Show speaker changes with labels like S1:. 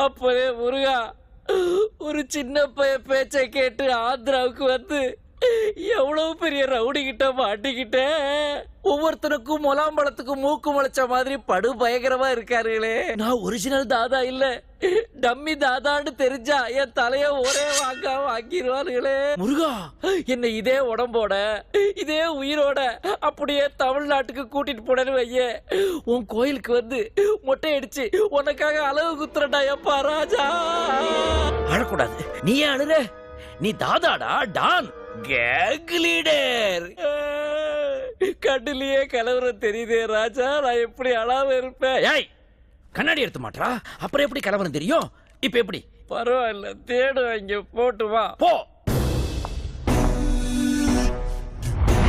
S1: அப்பவே முருகா, ஒரு சின்ன பைய பேச்சை கேட்டு ஆந்திராவுக்கு வந்து எவ்வளவு பெரிய ரவுடி கிட்ட மாட்டிக்கிட்ட. ஒவ்வொருத்தனுக்கும் முலாம்பழத்துக்கு மூக்கு முளைச்ச மாதிரி படு பயங்கரமா இருக்காருங்களே. நான் ஒரிஜினல் தாதா இல்ல, டம்மி தாதான்னு தெரிஞ்சா என் தலைய ஒரே வாங்கிடுவாருங்களே. முருகா, என்ன இதே உடம்போட இதே உயிரோட அப்படியே தமிழ்நாட்டுக்கு கூட்டிட்டு போனேன்னு வைய, உன் கோயிலுக்கு வந்து மொட்டை அடிச்சு உனக்காக அளவு குத்துறடா. எப்பா ராஜா, அழக்கூடாது. நீ ஏன் அழுற? நீ தாதாடா, டான், கேங் லீடர். கண்ணுலயே கலவரம் தெரியுதே ராஜா, நான் எப்படி அழாம இருப்பேன்? ஏய், கண்ணாடி எடுத்து மாட்டா, அப்புறம் எப்படி கலவரம் தெரியும்? இப்ப எப்படி? பரவாயில்ல, தேடு, இங்க போட்டு வா. போ.